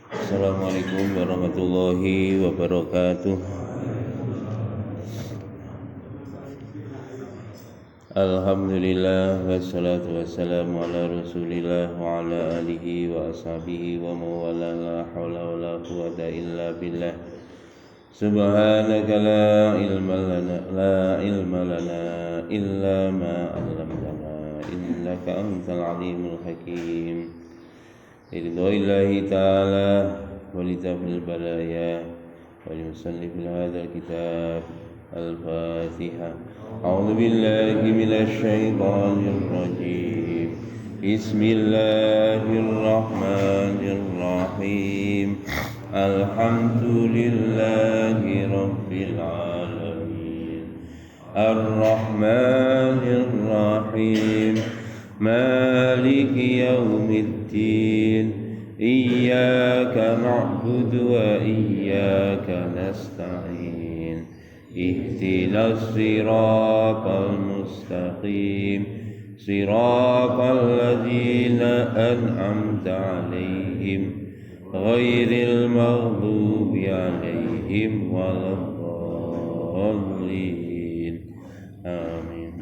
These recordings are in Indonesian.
Assalamualaikum warahmatullahi wabarakatuh. Alhamdulillah wassalatu wassalamu ala rasulillah wa ala alihi wa ashabihi wa mawala la hawla wa la quwata illa billah. Subhanaka la ilma lana illa ma 'allamtana innaka antal alimul hakim. Ridhoillahi ta'ala walitafil balaya walimusannif hadal kitab. Al-Fatihah. A'udzu billahi minasy syaithanir rajim. Bismillahirrahmanirrahim. Alhamdulillahi rabbil alamin. Ar-Rahmanir Rahim. Maliki yaumiddin. Iyyaka na'budu wa iyyaka nasta'in. Ihdinas siratal mustaqim. Siratal ladzina an'amta 'alaihim ghairil maghdubi 'alaihim waladdallin. Amin.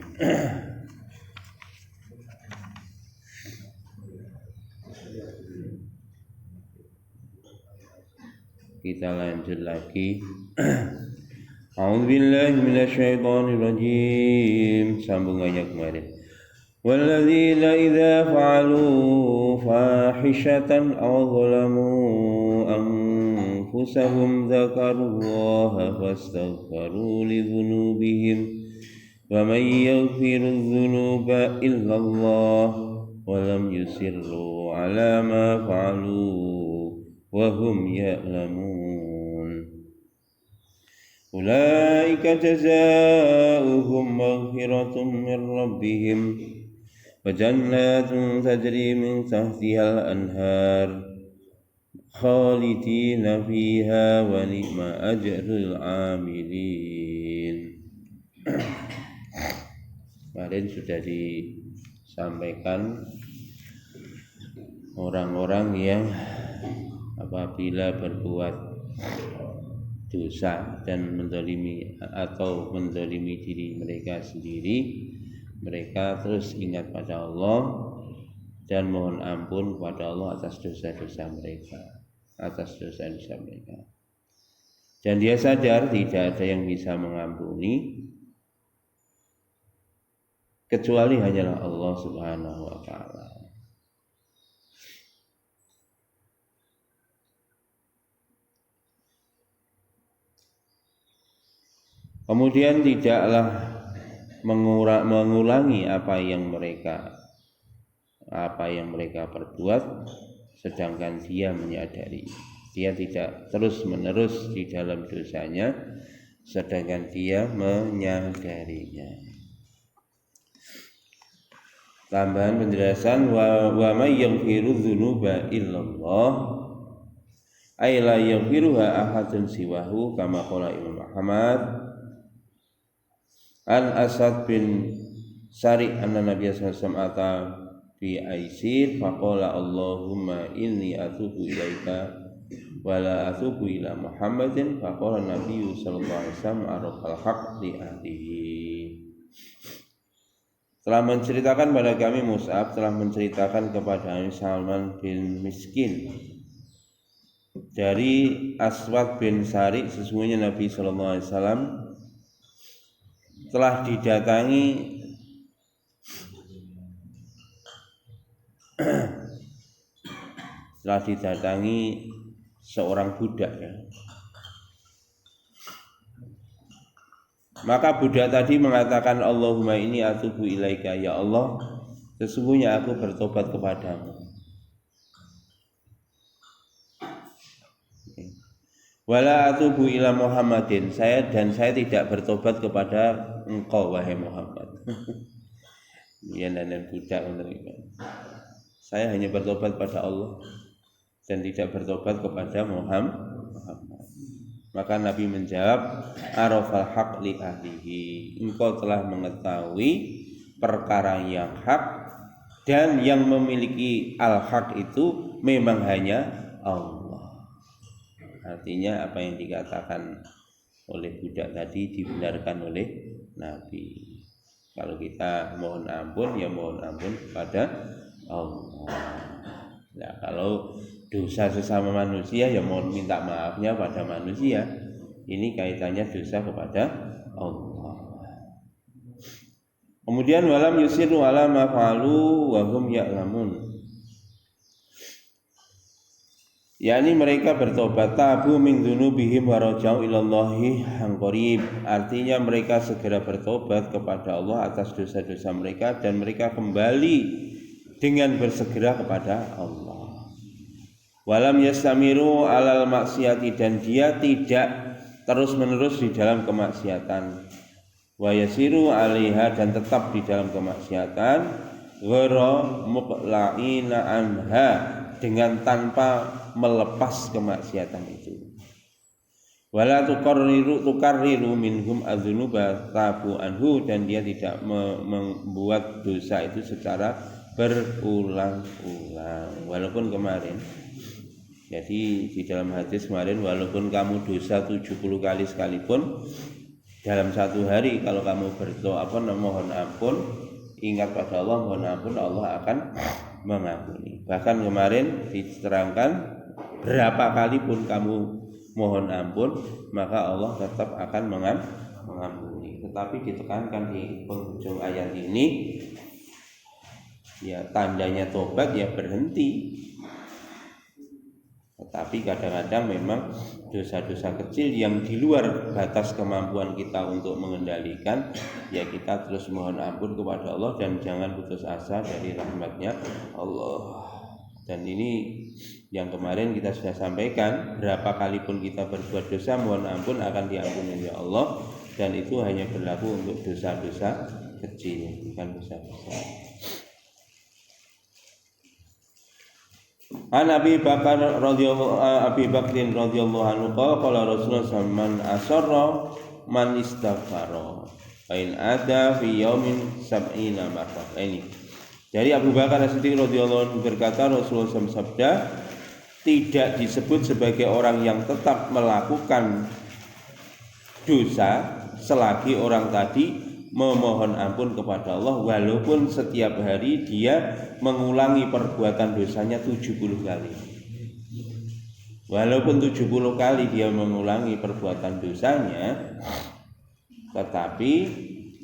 Kita lanjut lagi. A'udzubillahi minasyaitonirrajim. Sambungannya kemarin. Walladzina idza fa'alu fahishatan aw zalamu anfusahum dzakarullaha fastaghfiru lidzunubihim wa may yaghfiru dzunuba illallah wa lam yusirru 'ala ma fa'alu wa hum ya'lamun. Ulaika jazaa'uhum maghfiratun min rabbihim wa jannatun tajri min tahtiha al-anhar khalidina fiha wa ni'ma ajrul 'amilin. Kemarin sudah disampaikan orang-orang yang apabila berbuat dosa dan mendolimi diri mereka sendiri, mereka terus ingat pada Allah dan mohon ampun kepada Allah atas dosa-dosa mereka, dan dia sadar tidak ada yang bisa mengampuni kecuali hanyalah Allah Subhanahu wa ta'ala. Kemudian tidaklah mengulangi apa yang mereka perbuat, sedangkan dia menyadari. Dia tidak terus-menerus di dalam dosanya, sedangkan dia menyadarinya. Tambahan penjelasan, wa may yaghfiru dzunuba illallah ay la yaghfiruha ahadun siwahu, kama qala Imam Ahmad An Asad bin Sari anna Nabiy sallallahu alaihi wasallam ata fi Aisir faqala Allahumma inni atubu ilaika wa la atubu ila Muhammadin faqala Nabiy sallallahu alaihi wasallam arafal haq li ahlihi. Telah menceritakan pada kami Mus'ab telah menceritakan kepada kami Salman bin Miskin dari Aswad bin Sari, sesungguhnya Nabi sallallahu alaihi wasallam telah didatangi seorang budak, ya. Maka budak tadi mengatakan, Allahumma inni atubu ilaika, ya Allah, sesungguhnya aku bertobat kepadamu. Wala atubu ila Muhammadin, saya tidak bertobat kepada engkau wahai Muhammad. Ya, dan budak menerima. Saya hanya bertobat pada Allah dan tidak bertobat kepada Muhammad. Maka Nabi menjawab, arafal haq li ahlihi, engkau telah mengetahui perkara yang hak, dan yang memiliki al-haq itu memang hanya Allah. Artinya apa yang dikatakan oleh budak tadi dibenarkan oleh Nabi. Kalau kita mohon ampun, ya mohon ampun kepada Allah. Nah, kalau dosa sesama manusia, ya mohon minta maafnya pada manusia. Ini kaitannya dosa kepada Allah. Kemudian walam yusiru ala ma fa'alu wa hum ya'lamun. yakni mereka bertobat, tabu min dzunubihim wa raja'u ilallahi qarib. Artinya mereka segera bertobat kepada Allah atas dosa-dosa mereka dan mereka kembali dengan bersegera kepada Allah. Walam yastamiru alal maksiati, dan dia tidak terus-menerus di dalam kemaksiatan. Wa yasiru 'alaiha, dan tetap di dalam kemaksiatan. Ghara muqla'ina anha, dengan tanpa melepas kemaksiatan itu. Wala tukarriru minhum adzunuba tabu anhu, dan dia tidak membuat dosa itu secara berulang-ulang. Walaupun kemarin, jadi di dalam hadis kemarin, walaupun kamu dosa 70 kali sekalipun dalam satu hari, kalau kamu mohon ampun, ingat pada Allah, mohon ampun, Allah akan mengampuni. Bahkan kemarin diterangkan, berapa kali pun kamu mohon ampun, maka Allah tetap akan mengampuni. Tetapi ditekankan di penghujung ayat ini, ya tandanya tobat ya berhenti. Tetapi kadang-kadang memang dosa-dosa kecil yang di luar batas kemampuan kita untuk mengendalikan, ya kita terus mohon ampun kepada Allah dan jangan putus asa dari rahmatnya Allah. Dan ini yang kemarin kita sudah sampaikan, berapa kali pun kita berbuat dosa, mohon ampun akan diampuni oleh Allah, dan itu hanya berlaku untuk dosa-dosa kecil, bukan dosa besar. An Abi Bakar radhiyallahu anhu qala Rasulullah man asarra man istaghfara fa in ada fi yaumin sab'ina marrah. Ini dari Abu Bakar As-Siddiq radhiyallahu anhu berkata, Rasulullah sabda, tidak disebut sebagai orang yang tetap melakukan dosa selagi orang tadi memohon ampun kepada Allah, walaupun setiap hari dia mengulangi perbuatan dosanya 70 kali. Walaupun 70 kali dia mengulangi perbuatan dosanya, tetapi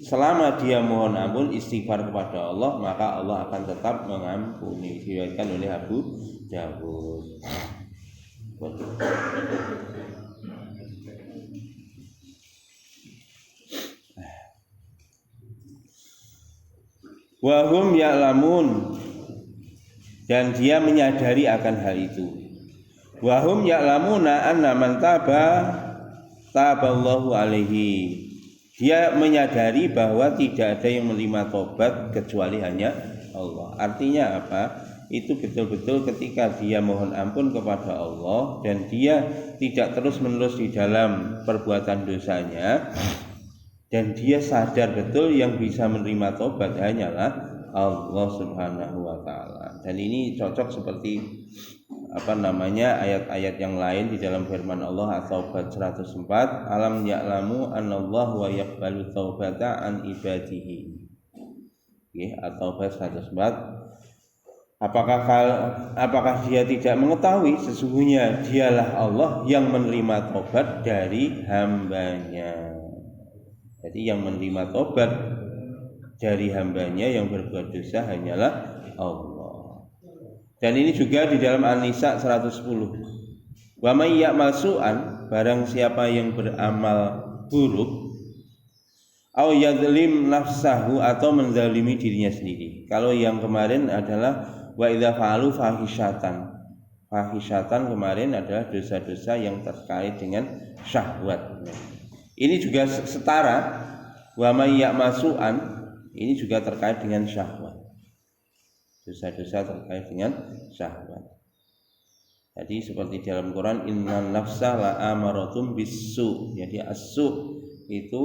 selama dia mohon ampun, istighfar kepada Allah, maka Allah akan tetap mengampuni. Diriwayatkan oleh Abu Dawud. Wahum ya'lamun, dan dia menyadari akan hal itu. Wahum ya'lamuna anna man taballahu alaihi. Dia menyadari bahwa tidak ada yang menerima tobat kecuali hanya Allah. Artinya apa? Itu betul-betul ketika dia mohon ampun kepada Allah dan dia tidak terus-menerus di dalam perbuatan dosanya, dan dia sadar betul yang bisa menerima tobat hanyalah Allah Subhanahu wa taala. Dan ini cocok seperti ayat-ayat yang lain di dalam firman Allah At-Taubah 104, alam ya'lamu anallahu wa yaqbalu taubata an ibadihi. At-Taubah 104. Apakah dia tidak mengetahui sesungguhnya dialah Allah yang menerima tobat dari hambanya. Jadi yang menerima tobat dari hambanya yang berbuat dosa hanyalah Allah. Dan ini juga di dalam An-Nisa 110. Wa may ya'mal su'an, barang siapa yang beramal buruk, au yadzlim nafsahu, atau menzalimi dirinya sendiri. Kalau yang kemarin adalah wa idza fa'alu fahisyatan. Fahisyatan kemarin adalah dosa-dosa yang terkait dengan syahwat. Ini juga setara, wa may ya'mal su'an, ini juga terkait dengan syahwat. Dosa-dosa terkait dengan syahwat. Jadi seperti dalam Quran, innan nafsa la amaratum bisu. Jadi as-su itu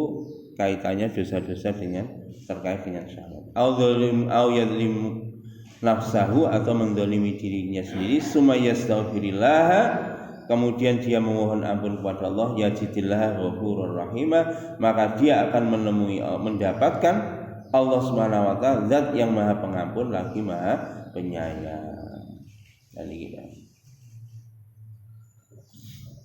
kaitannya dosa-dosa dengan terkait dengan syahwat. Au yadlim nafsahu, atau mendolimi dirinya sendiri, summa yastaghfirillah, kemudian dia memohon ampun kepada Allah, yajidillah ghafurur rahimah, maka dia akan mendapatkan Allah Subhanahu wa taala zat yang Maha Pengampun lagi Maha Penyayang. Dan kita.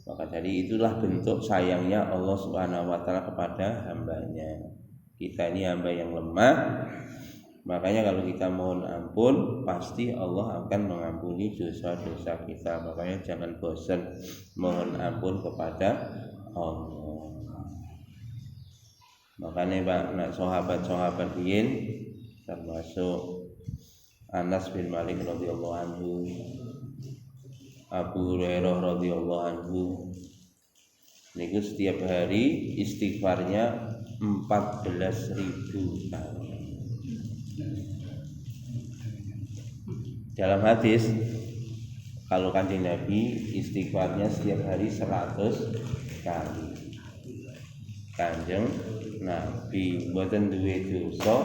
Maka dari itulah bentuk sayangnya Allah Subhanahu wa taala kepada hambanya. Kita ini hamba yang lemah, makanya kalau kita mohon ampun pasti Allah akan mengampuni dosa-dosa kita. Makanya jangan bosan mohon ampun kepada Allah. Makanya Pak, sahabat-sahabat din termasuk Anas bin Malik radhiyallahu anhu, Abu Hurairah radhiyallahu anhu, niku setiap hari istighfarnya 14.000 kali. Dalam hadis kalau Kanjeng Nabi istighfarnya setiap hari 100 kali. Kanjeng Nabi mboten duwe dosa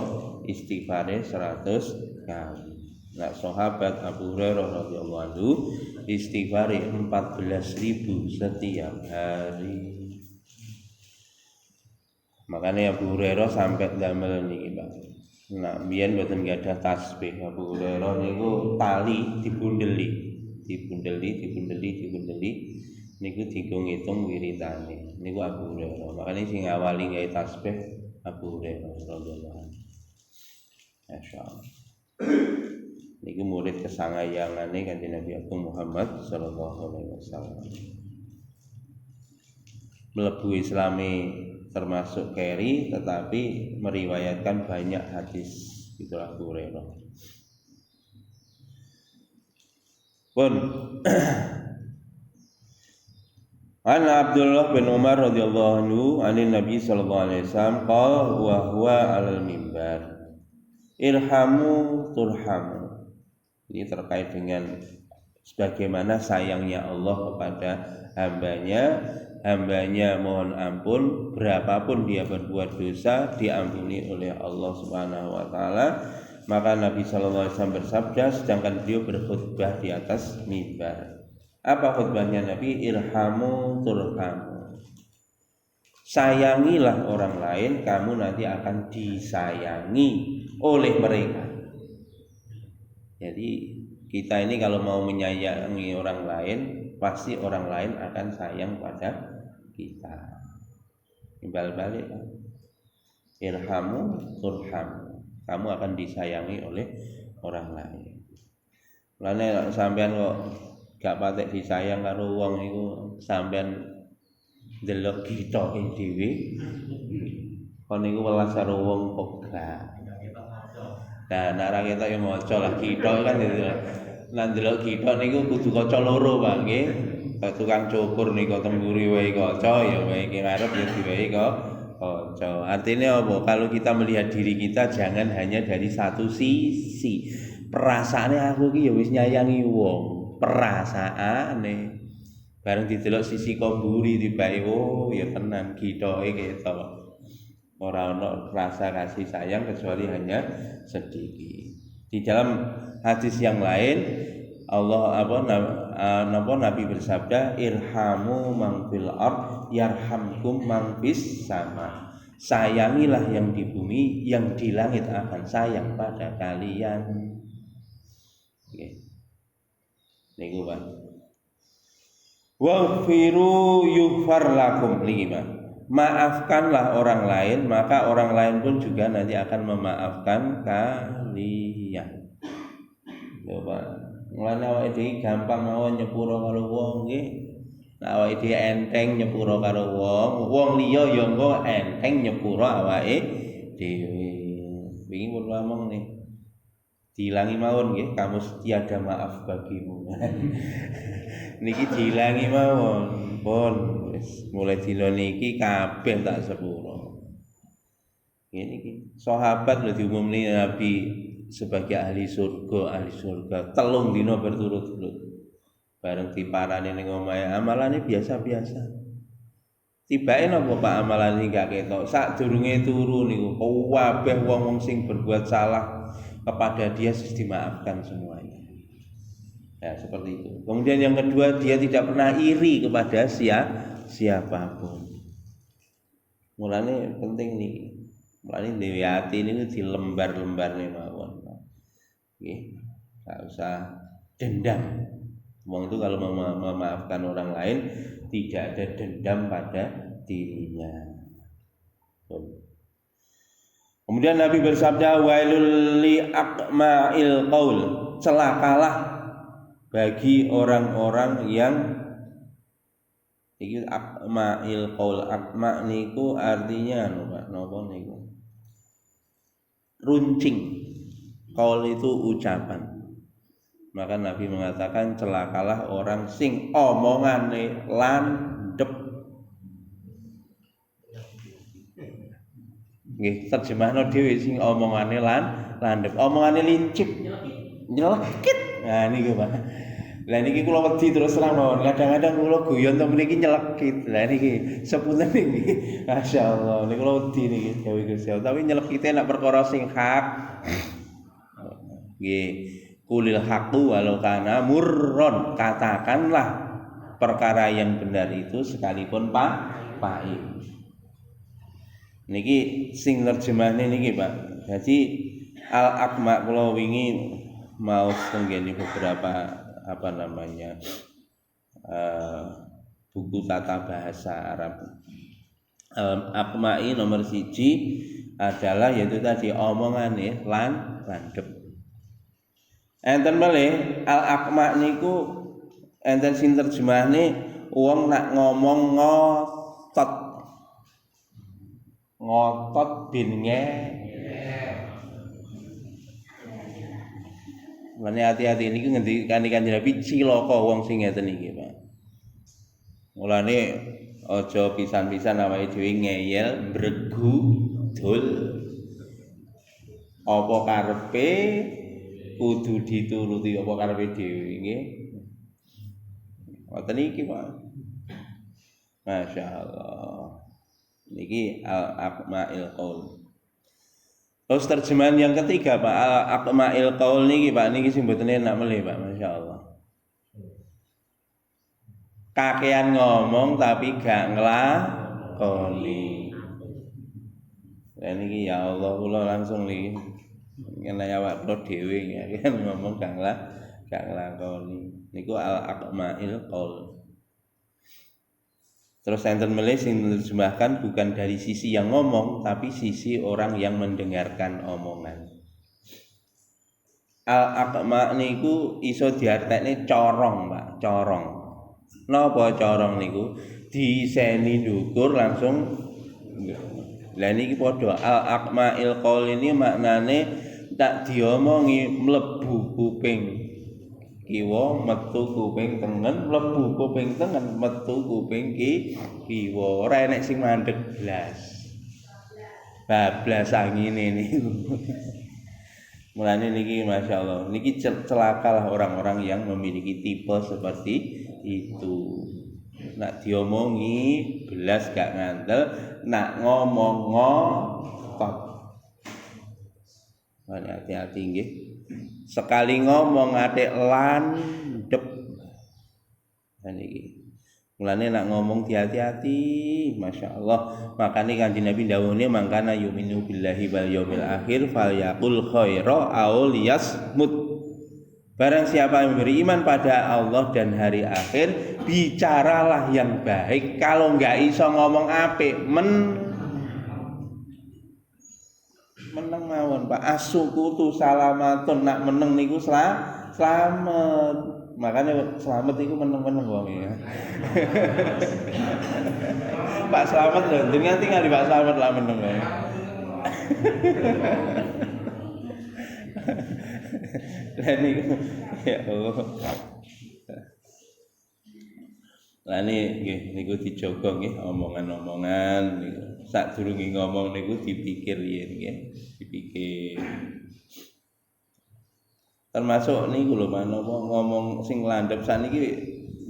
istighfare 100 kali. Nah, sahabat Abu Hurairah radhiyallahu anhu istighfare 14.000 setiap hari. Makanya Abu Hurairah sampai damel niki, Pak. Nah, biyen mboten gadah tasbih. Abu Hurairah niku tali dibundeli niku digo ngitung wiritane. Niku Abu Hurairah. Makanya sing awali gawe tasbih Abu Hurairah radhiyallahu anhu. Masyaallah. Niku murid kesangayangane Kanjeng Nabi Agung Muhammad sallallahu alaihi wasallam. Mlebu Islami termasuk keri, tetapi meriwayatkan banyak hadis. Itulah Abu Hurairah. Pun An Abdullah bin Umar radhiyallahu anhu anin Nabi sallallahu alaihi wasallam qala wa huwa 'alal mimbar irhamu turhamu. Ini terkait dengan sebagaimana sayangnya Allah kepada hambanya mohon ampun, berapapun dia berbuat dosa diampuni oleh Allah Subhanahu wa taala. Maka Nabi sallallahu alaihi wasallam bersabda sedangkan beliau berkhutbah di atas mimbar. Apa khutbahnya Nabi? Irhamu turhamu. Sayangilah orang lain, kamu nanti akan disayangi oleh mereka. Jadi kita ini kalau mau menyayangi orang lain, pasti orang lain akan sayang pada kita. Timbal balik, irhamu turhamu. Kamu akan disayangi oleh orang lain. Mulane sampean kok gak patek disayang karo wong iku, sampean ndelok gitoke dhewe. Kon niku welas karo wong kok gak. Nah, nek kita yo maca lah gitok kan gitu. Nah, ndelok gitok niku kudu kaca loro, Pak, nggih. Tukang cukur niku temburi wae kaca, ya wae iki ngarep ya diwehi kok kaca. Artinya apa? Kalau kita melihat diri kita jangan hanya dari satu sisi. Perasaane aku iki ya wis nyayangi wong. Perasaane bareng didelok sisi komburi tibake oh ya tenan gitoke ketok. Ora ana rasa kasih sayang kecuali hanya sedikit. Di dalam hadis yang lain Nabi bersabda irhamu man fil ard yarhamkum man fis sama. Sayangilah yang di bumi, yang di langit akan sayang pada kalian. Oke. Niku Pak. Waghfiru yughfar lakum niki Pak. Maafkanlah orang lain, maka orang lain pun juga nanti akan memaafkan kalian. Coba, mulane awake dhewe gampang mawon nyepuro karo wong nggih. Nek awake dhewe enteng nyepuro karo wong liya ya engko enteng nyepuro awake dhewe. Wingi pun ngomong nih. Diilangi mawon nggih, kamu tiada maaf bagimu. Niki diilangi mawon. Pun mulai dina niki kabeh tak sepuro. Ini sahabat lho diumumni Nabi sebagai ahli surga 3 dina berturut-turut. Bareng diparani ning omahe amalane biasa-biasa. Tibake napa Pak amalane gak ketok. Sadurunge turu niku kabeh wong-wong sing berbuat salah kepada dia dimaafkan semuanya. Ya, seperti itu. Kemudian yang kedua, dia tidak pernah iri kepada siapapun. Mulane penting nih. Mulane dewe ati niku di lembar-lembar mawon. Nggih. Enggak usah dendam. Wong itu kalau memaafkan orang lain tidak ada dendam pada dirinya. Kemudian Nabi bersabda, wailul li aqma'il qaul, celakalah bagi orang-orang yang iki aqma'il qaul. Aqma' niku artinya napa niku? Runcing. Qaul itu ucapan. Maka Nabi mengatakan celakalah orang sing omongane landhep. Nggih, terjemahno dhewe sing omongane landhep. Omongane lincip, nyelekit. Nah niku Pak. Lah niki kula wedi terus terang mawon. Kadang-kadang kula guyon to mriki nyelekit. Lah niki sepunten niki. Masyaallah, niku kula wedi niki dawuh Gusti Allah. Tapi nyelekite nek perkara sing hak. Nggih, kulil haqqu walau kana murron. Katakanlah perkara yang benar itu sekalipun pahit. Niki sing terjemahne niki Pak. Jadi al-aqma kula wingi mau tenggene beberapa buku tata bahasa Arab. Aqma'i nomor 1 adalah yaitu tadi omongane landhep. Enten malih al-aqma niku enten sing terjemahne wong nak ngomong ngotot bin Mane hati-hati niki ngendikane Kanjeng Nabi cilaka wong sing ngeten iki, Pak. Mulane aja pisan-pisan awake dhewe ngeyel, bregu, dul. Apa karepe kudu dituruti apa karepe dhewe nggih. Ngoten iki, Pak. Masyaallah. Niki al-aqma'il qaul. Terus terjemahan yang ketiga Pak, al-aqma'il qaul niki Pak niki sing mboten enak melih Pak, masyaallah. Kakean ngomong tapi gak nglakoni. Lah niki ya Allah kula langsung niki ngene awak kula dhewe ya ngomong gak nglakoni. Niku al-aqma'il qaul. Terus enten melih sing diterjemahkan bukan dari sisi yang ngomong tapi sisi orang yang mendengarkan omongan. Al-aqma niku iso diartekne corong, Pak, corong. Napa corong niku? Diseni ndukur langsung. Lah niki padha al-aqma'il qaul ini maknane tak diomongi mlebu kuping kiwa metu kuping tengen, mlebu kuping tengen, metu kuping kiwa. Ora enek sing mandeg blas. Bablas angine niku. Mulane niki masyaallah, niki celakalah orang-orang yang memiliki tipe seperti itu. Nak diomongi blas gak ngandel, nak ngomong ngotot. Hati-hati nggih. Sekali ngomong atik landhep. Niki. Mulane nak ngomong hati-hati, masyaallah. Makane Kanjeng Nabi dawuhne mangkana yuminu billahi wal yaumil akhir falyaqul khaira aw liyasmut. Barang siapa yang beriman pada Allah dan hari akhir, bicaralah yang baik. Kalau enggak iso ngomong apik, meneng mawon Pak. Asukutu salamatun, nak meneng niku selamat. Makanya selamat niku meneng-meneng wong ya. Pak Slamet lho, jenengan tinggal di Pak Slamet lah meneng ya. Lah niku ya Allah. Lah niku dijogo nggih omongan-omongan niku. Sadurunge ngomong niku dipikir yen nggih, dipikir. Termasuk niku lho manapa ngomong sing landhep saniki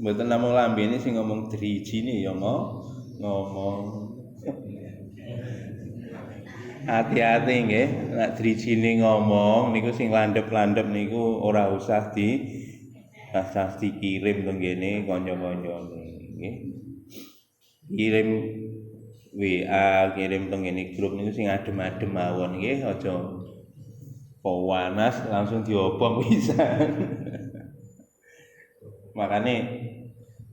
mboten namung lambene sing ngomong drijine ya ngomong. Hati-hati nggih, nek drijine ngomong niku sing landhep-landhep niku ora usah tas dikirim teng kene kanca-kancane nggih. Kirim WA, kirim teng kene grup niku sing adem-adem mawon nggih, aja panas langsung diobong bisa. Makane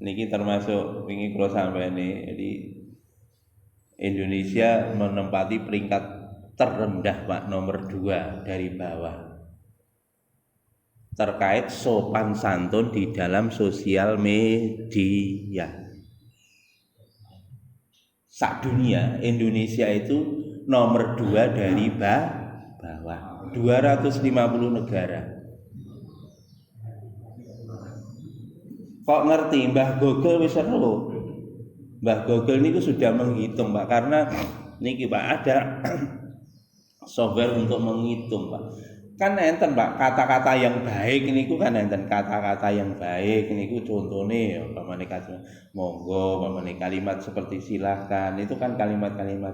niki termasuk wingi kula sampeyane, jadi Indonesia menempati peringkat terendah Pak, nomor 2 dari bawah terkait sopan santun di dalam sosial media. Sak dunia Indonesia itu nomor 2 dari bawah 250 negara. Kok ngerti Mbah Google wis seru. Mbah Google niku sudah menghitung Pak, karena niki Pak ada software untuk menghitung Pak. Kan enten Pak, kata-kata yang baik niku kan enten kata-kata yang baik niku contone umpamane kata monggo, umpamane kalimat seperti silahkan, itu kan kalimat-kalimat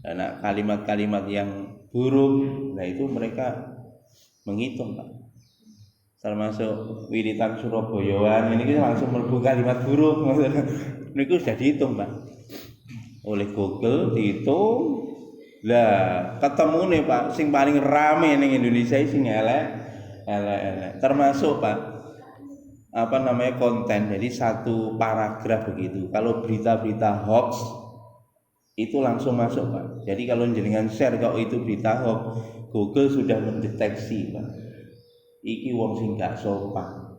nah kalimat-kalimat yang buruk, nah itu mereka menghitung Pak. Termasuk wiritan Surabayaan ini langsung mlebu kalimat buruk. Niku sudah dihitung Pak. Oleh Google dihitung. Lah, ketemu nih Pak, sing paling rame ning Indonesia sing elek. Termasuk Pak apa namanya konten. Jadi satu paragraf begitu. Kalau berita-berita hoax itu langsung masuk Pak. Jadi kalau jenengan share kalau itu berita hoax, Google sudah mendeteksi Pak. Iki wong sing gak sopan.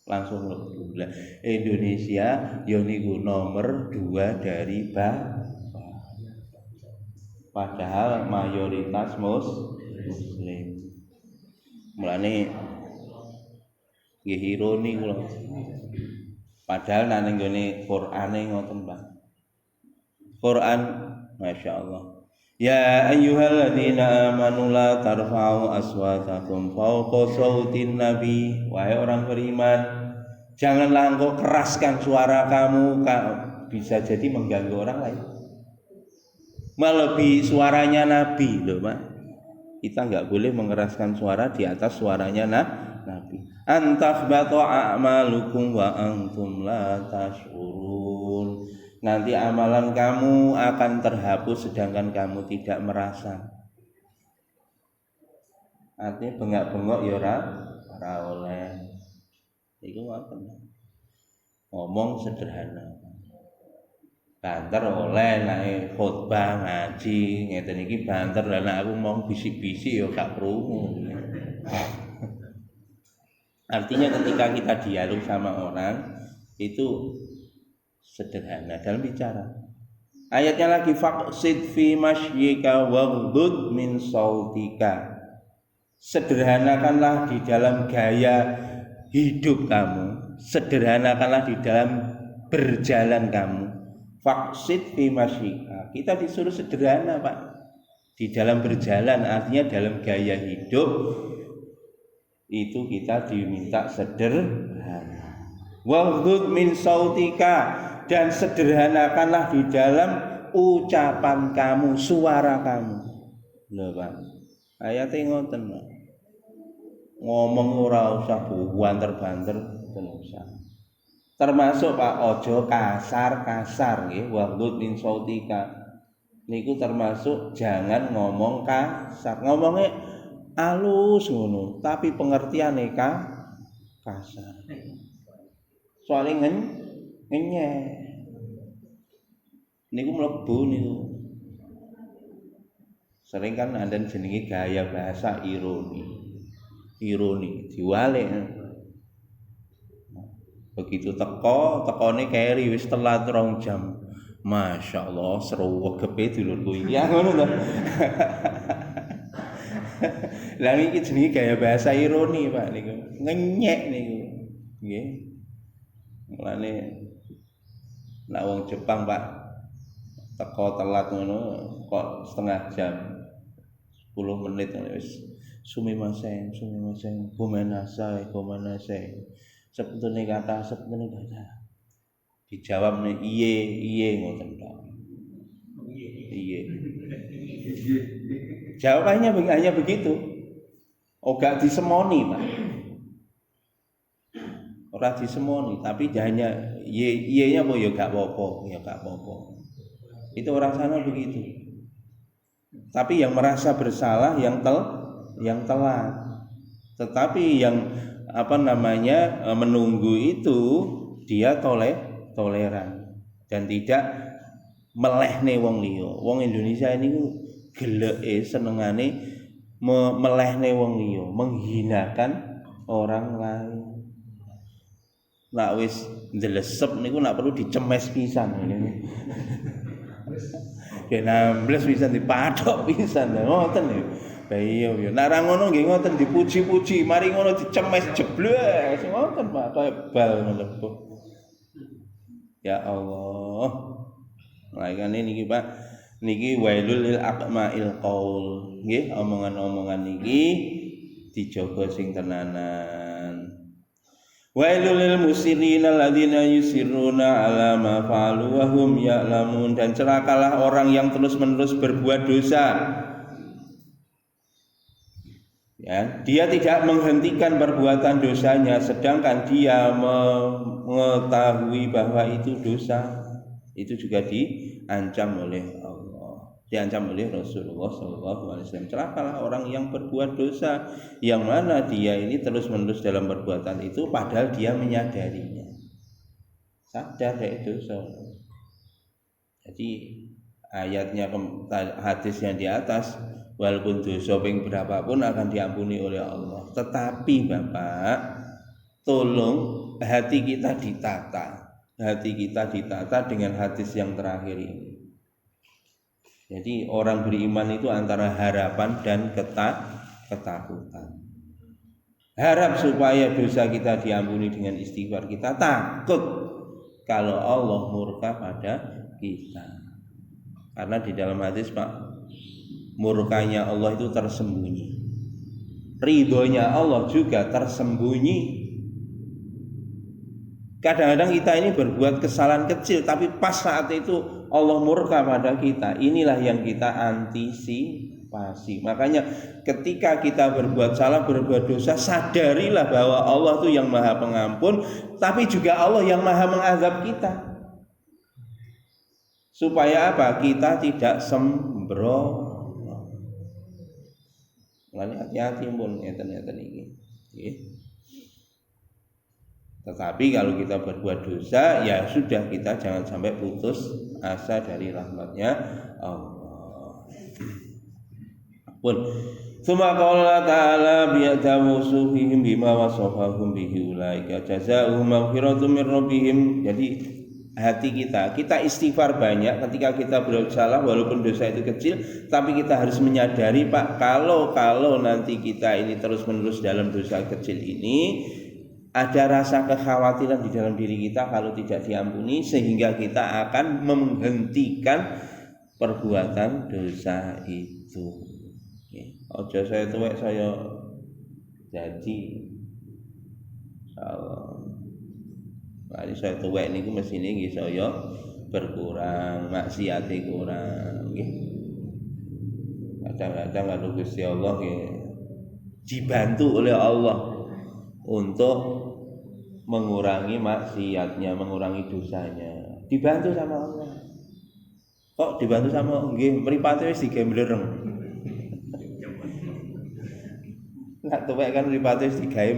Langsung mlebu. Indonesia yo niku nomor 2 dari bawah. Padahal mayoritas muslim. Mulane nggih ironi kula. Padahal nang nggone Qur'ane ngoten, Pak. Quran masyaallah. Ya ayyuhalladzina amanu la tarfa'u aswatakum fawqa sautin nabi. Wahai orang beriman, janganlah engkau keraskan suara kamu, bisa jadi mengganggu orang lain. Melebihi suaranya nabi loh Pak. Kita enggak boleh mengeraskan suara di atas suaranya nabi. Antakhbatu a'malukum wa antum la tash'urun. Nanti amalan kamu akan terhapus sedangkan kamu tidak merasa. Artinya bengak-bengok ya ora oleh. Iku apa? Ngomong sederhana. Banter oleh nek khotbah ngaji ngeten iki banter lah nek aku mau bisik-bisik ya gak krungu. Artinya ketika kita dialog sama orang itu sederhana dalam bicara. Ayatnya lagi faqsid fi masyyika waghdud min sautika. Sederhanakanlah di dalam gaya hidup kamu, sederhanakanlah di dalam berjalan kamu. Faqsid fi masyyika. Kita disuruh sederhana, Pak. Di dalam berjalan artinya dalam gaya hidup itu kita diminta sederhana. Waghdud min sautika. Dan sederhanakanlah di dalam ucapan kamu, suara kamu. Lho Pak, ayatnya ngoten Pak. Ngomong ora usah banter-banter, ora usah. Termasuk Pak ojo kasar-kasar nggih, waghdud min sautika. Niku termasuk jangan ngomong kasar. Ngomongnya halus ngono, tapi pengertiane kasar. Soalnya ngenyek. Niku mlebu niku. Sering kan ada jenenge gaya bahasa ironi. Ironi diwalik. Begitu tekone keri wis telat 2 jam. Masya Allah seru wegepe dulurku iki. Ya ngono to. Lah iki jenenge gaya bahasa ironi Pak niku. Ngenyek niku. Nggih. Mulane nek wong Jepang Pak teko telat ngono kok setengah jam 10 menit wis sumimasen gomenasai sepetune kata dijawab nih iye ngoten tok iye jawabannya hanya begitu gak disemoni Pak ora disemoni, tapi hanya iyenya apa ya gak apa-apa. Itu orang sana begitu. Tapi yang merasa bersalah yang telat. Tetapi yang menunggu itu dia toleran dan tidak melehne wong liya. Wong Indonesia ini geleke senengane melehne wong liya, menghinakan orang lain. Nak wis ndelesep niku nak perlu dicemes pisan ngene. Kena 16 pisan dipathok pisan ngoten lho. Lah iya ya. Nek ra ngono nggih ngoten dipuji-puji, mari ngono dicemes jebles ngoten Pak, kaya bal mlebu. Ya Allah. Makane niki Pak, niki wailul lil aqmail qaul. Nggih, omongan-omongan niki dijaga sing tenanan. Wailul lil musirrin alladzina yusirruna ala ma fa'alu wa hum ya'lamun, dan celakalah orang yang terus-menerus berbuat dosa. Ya, dia tidak menghentikan perbuatan dosanya sedangkan dia mengetahui bahwa itu dosa. Itu juga diancam oleh Allah, diancam oleh Rasulullah SAW. Celakalah orang yang berbuat dosa, yang mana dia ini terus-menerus dalam perbuatan itu padahal dia menyadarinya, sadar itu dosa. Jadi ayatnya, hadis yang di atas, walaupun dosa ping berapapun akan diampuni oleh Allah. Tetapi Bapak, tolong hati kita ditata. Hati kita ditata dengan hadis yang terakhir ini. Jadi orang beriman itu antara harapan dan ketakutan. Harap supaya dosa kita diampuni dengan istighfar, kita takut kalau Allah murka pada kita. Karena di dalam hadis Pak, murkanya Allah itu tersembunyi, ridhonya Allah juga tersembunyi. Kadang-kadang kita ini berbuat kesalahan kecil, tapi pas saat itu Allah murka pada kita. Inilah yang kita antisipasi. Makanya ketika kita berbuat salah, berbuat dosa, sadarilah bahwa Allah itu yang Maha Pengampun, tapi juga Allah yang Maha mengazab kita. Supaya apa? Kita tidak sembrono. Hati-hati pun ngeten-ngeten iki. Nggih. Tetapi kalau kita berbuat dosa, ya sudah, kita jangan sampai putus asa dari rahmatnya Allah. Pun Suma qala ta'ala bi'tawusufihim bima wasafahum bihi ulaika jazaa'uhum maghfiratun min rabbihim. Jadi hati kita istighfar banyak ketika kita berbuat salah, walaupun dosa itu kecil, tapi kita harus menyadari Pak, kalau nanti kita ini terus-menerus dalam dosa kecil ini, ada rasa kekhawatiran di dalam diri kita kalau tidak diampuni, sehingga kita akan menghentikan perbuatan dosa itu. Ojo saya tuwek saya jadi insyaallah. Mari saya tuwek niku mesine nggih saya berkurang, maksiate kurang nggih. Kadang-kadang kalau Gusti Allah nggih dibantu oleh Allah untuk mengurangi maksiatnya, mengurangi dosanya. Dibantu sama Allah. Kok dibantu sama Allah? Nggih, mripate wis digawe mlereng. Nek tuwek kan mripate wis digawe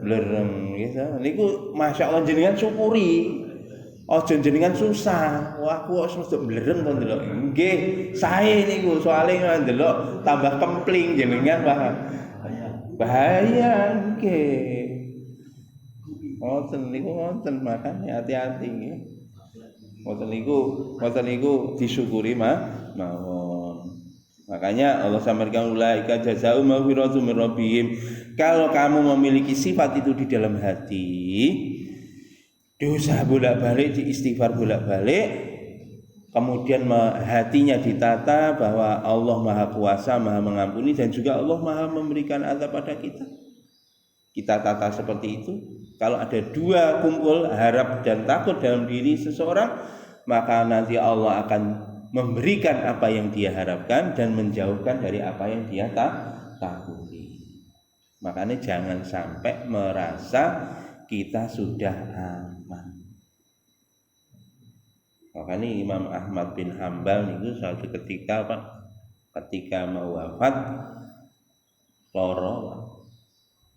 mlereng gitu. Niku masyaallah jenengan syukuri. Aja jenengan susah. Wah, aku kok sedek mlereng to ndelok. Nggih, sae niku soalé ndelok tambah kempling jenengan bahaya nggih. Ngoten ngoten, makane hati-hati nggih. Ngoten niku disyukuri mawon. Makanya Allah sampaikan ulaika jazaa'u maghfiratun min rabbihim. Kalau kamu memiliki sifat itu di dalam hati, dosa bolak-balik, istighfar bolak-balik, kemudian hatinya ditata bahwa Allah Maha Kuasa, Maha Mengampuni, dan juga Allah Maha memberikan azab pada kita. Kita tata seperti itu. Kalau ada dua kumpul, harap dan takut dalam diri seseorang, maka nanti Allah akan memberikan apa yang dia harapkan dan menjauhkan dari apa yang dia takuti. Makanya jangan sampai merasa kita sudah aman. Makanya Imam Ahmad bin Hambal itu suatu ketika ketika mau wafat loro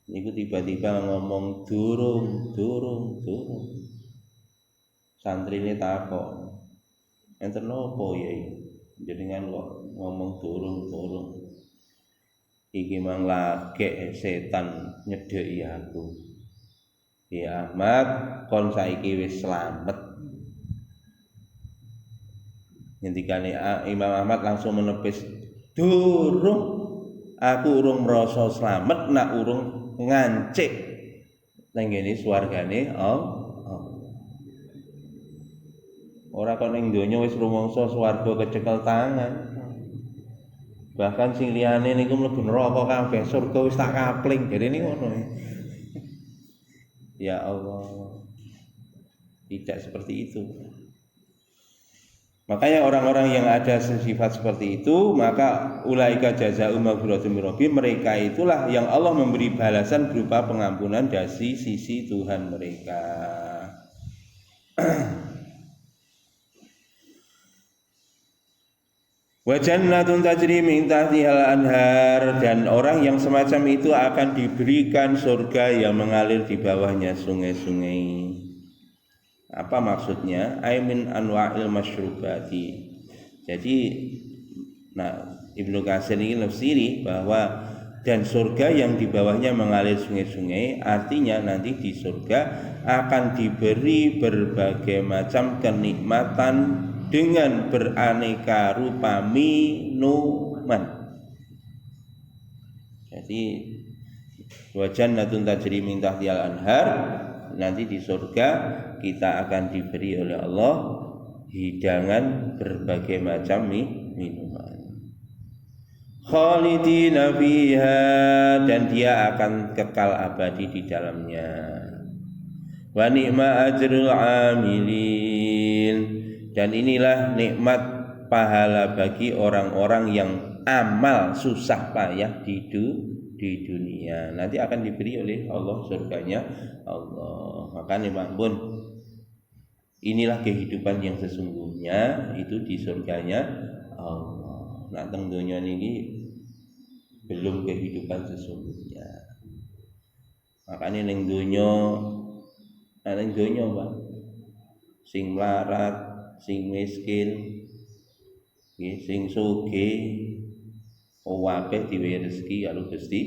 niku tiba-tiba ngomong durung. Santrine takon, enten nopo ya jenengan kok ngomong durung. Iki mang lagek setan nyedeki aku. Ya Ahmad, kon saiki wis slamet. Ngendikane Imam Ahmad langsung menepis, durung, aku urung merasa slamet, nak urung ngancik nang ngene swargane Allah. Ora kok ning donya wis rumangsa swarga kecekel tangan. Bahkan sing liyane niku mlebu neraka kabeh, surga wis tak kapling, jarene ngono. Ya Allah. Tidak seperti itu. Makanya orang-orang yang ada sifat seperti itu, maka ulaika jazaa'u maghfiratun min rabbihim, mereka itulah yang Allah memberi balasan berupa pengampunan dari sisi Tuhan mereka. Wa jannatun tajri min tahtihal anhar, dan orang yang semacam itu akan diberikan surga yang mengalir di bawahnya sungai-sungai. Apa maksudnya? Aimin anwa'il masyrubati. Jadi Ibnu Katsir ini nafsiri bahwa dan surga yang di bawahnya mengalir sungai-sungai, artinya nanti di surga akan diberi berbagai macam kenikmatan dengan beraneka rupa minuman. Jadi wa jannatun tajri min tahtihal anhar, nanti di surga kita akan diberi oleh Allah hidangan berbagai macam minuman. Khalidina fiha, dan dia akan kekal abadi di dalamnya. Wa ni'ma ajrul amilin, dan inilah nikmat pahala bagi orang-orang yang amal susah payah di dunia. Nanti akan diberi oleh Allah surganya Allah. Makanya Pak Bun, inilah kehidupan yang sesungguhnya, itu di surganya Allah. Nah teng dunia ini belum kehidupan sesungguhnya. Makanya ning dunia Pak, sing melarat, sing miskin, sing sugih, kabeh diwehi rezeki karo Gusti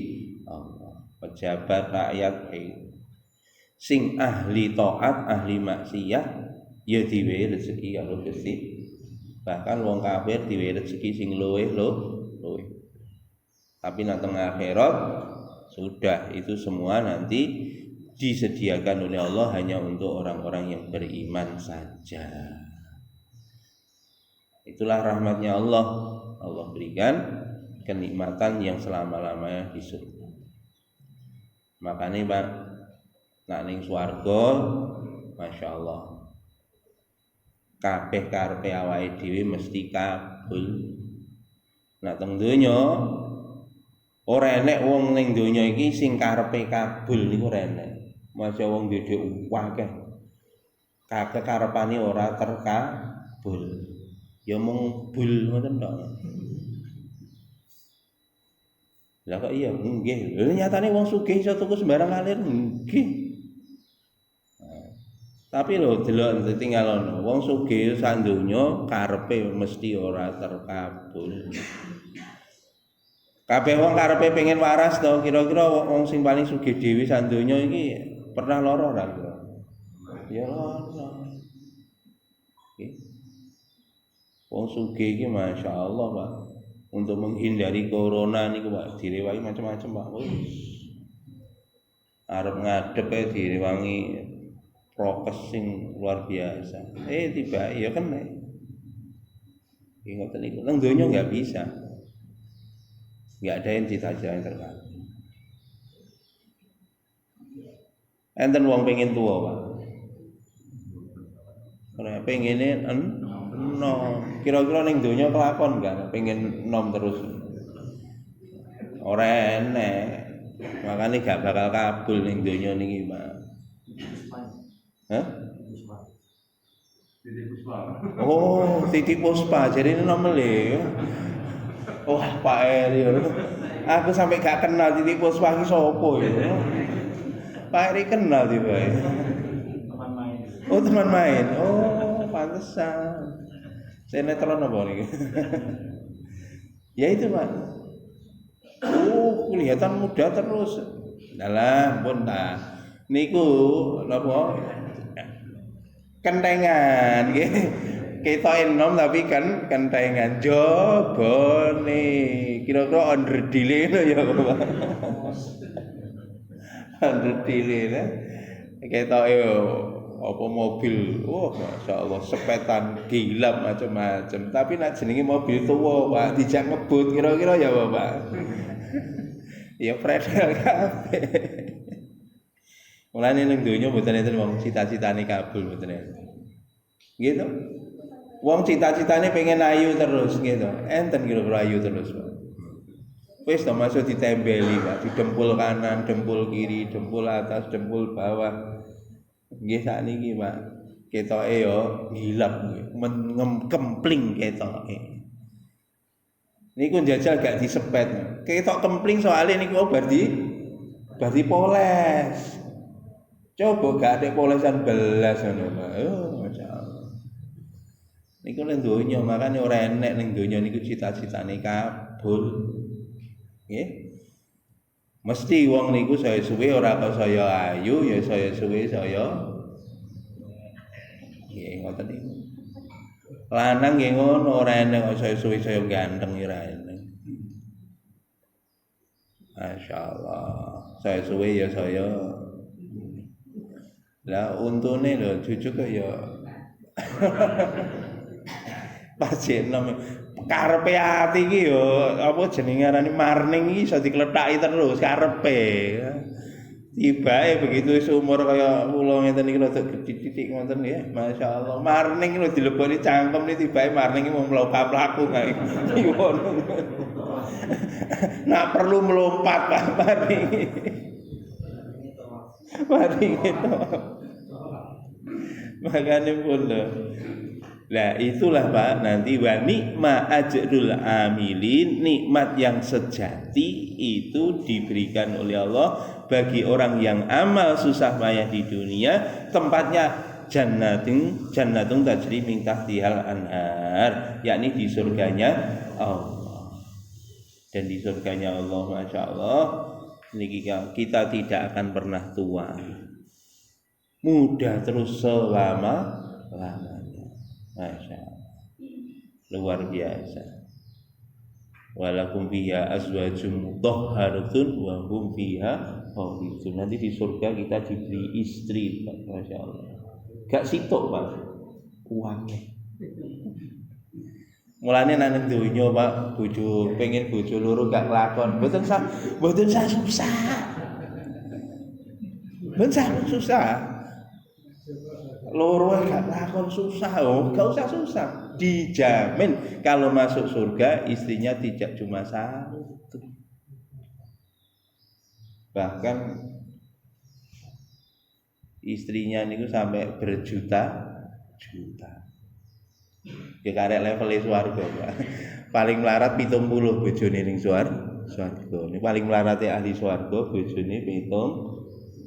Allah. Pejabat, rakyat, sing ahli taat, ahli maksiat, ya diwehi rezeki karo Gusti. Bahkan wong kafir diwehi rezeki sing luwih. Tapi nang tengah akhirat sudah, itu semua nanti disediakan oleh Allah hanya untuk orang-orang yang beriman saja. Itulah rahmatnya Allah. Allah berikan kenikmatan yang selama-lamanya di surga. Makanya Pak, nak ning swarga, Masya Allah, kabeh karepe awake dhewe mesti kabul. Nak teng donya ora enek wong ning donya iki sing karepe kabul niku ora enek. Masya wong dhewe akeh. Kabeh karepane ora terkabul. Ya mung bul ngoten tok. Lah kok iya nggih. Lha nyatane wong sugih iso tuku sembarang alir nggih. Tapi lho delok tinggal wong sugih sak donya karepe mesti ora terkabul. Kabeh wong karepe pengen waras to, kira-kira wong sing paling sugih dhewe sak donya iki pernah lara ora kira? Ya lara. Wong sugih iki Masya Allah Pak, untuk menghindari corona niku Pak direwangi macam-macam Pak. Wis arep ngadep direwangi prokes sing luar biasa. Tiba ya kena. Ngoten niku. Nang donya enggak bisa. Enggak ada yang cita-cita yang terkabul. Enten wong pengen tua Pak. Ora pengene enom. Kira-kira ning donya kelakon enggak pengen enom terus. Ora enek. Makane gak bakal kabul ning donya niki, Pak. Hah? Oh, Titi Puspa. Jadi ini nomele. Wah, Pak Eri. Aku sampai gak kenal Titi Puspa iki sapa ya. Pak Eri kenal tiba. Teman main. Oh, teman main. Oh, pantesan. Sinetron apa nih? Ya itu, Pak. Oh, kelihatan muda terus. Dalam pun tak. Niku napa? Kentengan nggih. Ketok enom tapi kan kentengan jobone. Kira-kira under delay ya, Pak. Under delay ya. Ketoke apa mobil, wah masyaallah sepetan gilap macam-macam. Tapi nak jenenge mobil tua, Pak, dijak ngebut kira-kira ya, Pak. Ya predel kabeh. Mulane ning donya mboten enten wong cita-citane kabul mboten enten. Gitu. Wong cita-citane pengen ayu terus gitu. Enten kira-kira ayu terus, Pak. Wis to masuk ditembeli, Pak, di dempul kanan, dempul kiri, dempul atas, dempul bawah. Nggih sakniki, Pak. Ketoke ya hilap nggih. Kempling ketoke. Niku njajal gak disepet. Ketok kempling soalnya niku bar dipoles. Coba gak ada polesan belas ngono, Pak. Oh, masyaallah. Niku ning donya, makane ora enek ning donya niku cita-citane kabul. Nggih. Mesti wong niku saya suwe ora kok saya ayu ya saya suwe saya. Nggih ngoten niku. Lanang nggih ngono ora enek kok saya suwe saya ganteng ora enek. Masyaallah. Saya suwe ya saya. Lah untune lho jujuk kok ya pas enom karepe ati iki yo apa jenenge arane marning iki iso diklethaki terus karepe. Tibae begitu seumur kaya kula ngeten iki rada titik ngoten nggih. Masyaallah. Marning lho dileboni cangkem iki tibae marning iki mung mlaku kae. Nak perlu melompat Pak marning. Marning itu. Makane pun lho. Lah itulah Pak nanti wa nikma ajrul amilin, nikmat yang sejati itu diberikan oleh Allah bagi orang yang amal susah payah di dunia, tempatnya jannatun tajri min tahtihal anhar, yakni di surganya Allah. Dan di surganya Allah Masya Allah kita tidak akan pernah tua, muda terus selama-lamanya. Masya Allah, luar biasa. Walakum fiha azwajum mutahharatun wa hum fiha khalidun. Nanti di surga kita diberi istri, Masya Allah. Gak sitok Pak, uangnya. Mulane nang donya Pak, bojo pengen bojo loro gak kelakon. Mboten susah. Mboten susah. Loro gak lakon susah, gak usah susah. Dijamin kalau masuk surga istrinya tidak cuma satu, bahkan istrinya niku sampai berjuta-juta. Ya karek level swarga, Pak. Paling melarat 70 bojone ning swarga. Ini paling melarate ahli swarga bojone 70.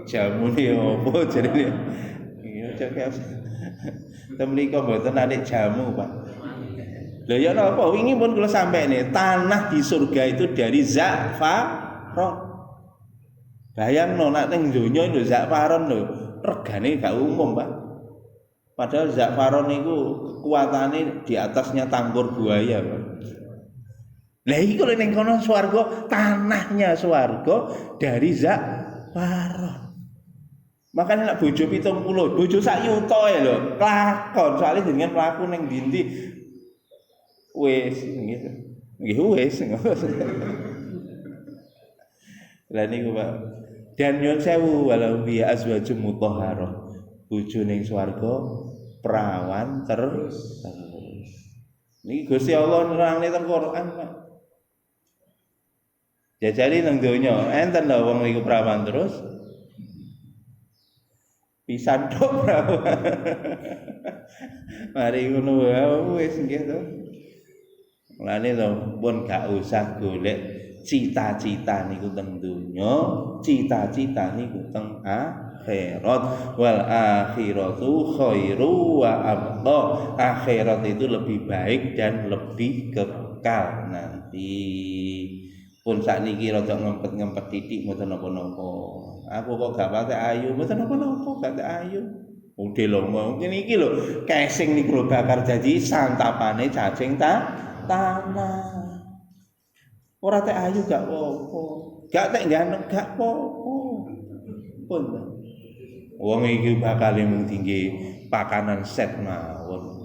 Jamu nih opo jadi ini cakap temliko mboten adik jamu Pak. Lha ya napa wingi pun kula sampai nih tanah di surga itu dari za'faron. Bayangno nek ning donya lho za'faron lho regane gak umum Pak. Padahal za'faron niku kekuatane di atasnya tangkur buaya Pak. Lah iki lho ning kono swarga, tanahnya swarga dari za'faron. Makanya nak bojo 70, bojo sak yuta ya lho, kelakon soalnya dengan pelaku ning ndi wis gitu. Nggih wis. Lah niku Pak. Dan nyuwun sewu walau bi azwajum mutahharah. Bojo ning swarga perawan terus. Niki Gusti Allah nerangne teng Quran Pak. Jajali nang donya, enten lho wong iku prawan terus. Pisan tok prawan. Mari ngono wae wis nggih to. Mulane to pun gak usah golek cita-cita niku teng donya, cita-cita niku teng akhirat. Wal akhiratu khairu wa abqa. Akhirat itu lebih baik dan lebih kekal nanti. Pun sakniki rada ngempet-ngempet titik mboten napa-napa. Aku kok gak pate ayu, mboten napa-napa, gak ayu. Udah lho ngene iki lho, casing niku lho bakar janji santapane cacing tanah. Ora teh ayu gak apa-apa. Gak teh ganteng gak apa-apa. Pun. Wong iki bakal mung tinggi pakanan set mawon.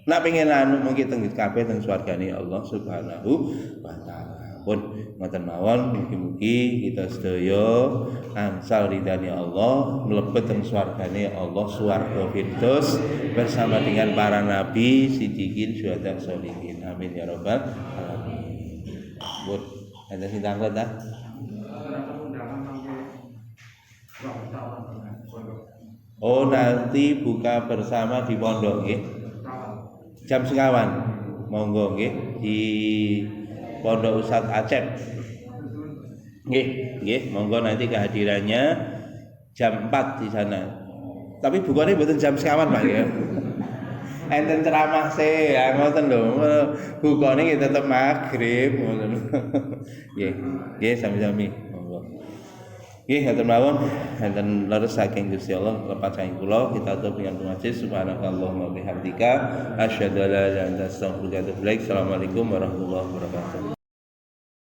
Nak pengen anu mungkin teng kabeh teng swargane Allah Subhanahu wa taala. Pun ngoten mawon mugi-mugi kita sedaya angsal ridane Allah mlebet teng swargane Allah swarga firdaus bersama dengan para nabi, siddiqin, syuhada, sholihin. Amin ya rabbal alamin. Pun ada sing takon ta? Oh nanti buka bersama di pondok nggih. Jam sekawan monggo nggih di Pondok Ustaz Acep. Nggih, monggo nanti kehadirannya jam 4 di sana. Tapi bukane mboten jam sekawan, Pak ya. Enten ceramah se, ya ngoten lho. Bukane nggih tetep magrib ngoten. Nggih, sami-sami. Monggo. Nggih, ngoten mawon, enten leres saking Gusti Allah lepas saking kula kita tutup dengan pengajian subhanakallahumma wa bihamdika asyhadu an la ilaha illa anta astaghfiruka wa atubu ilaik. Assalamualaikum warahmatullahi wabarakatuh.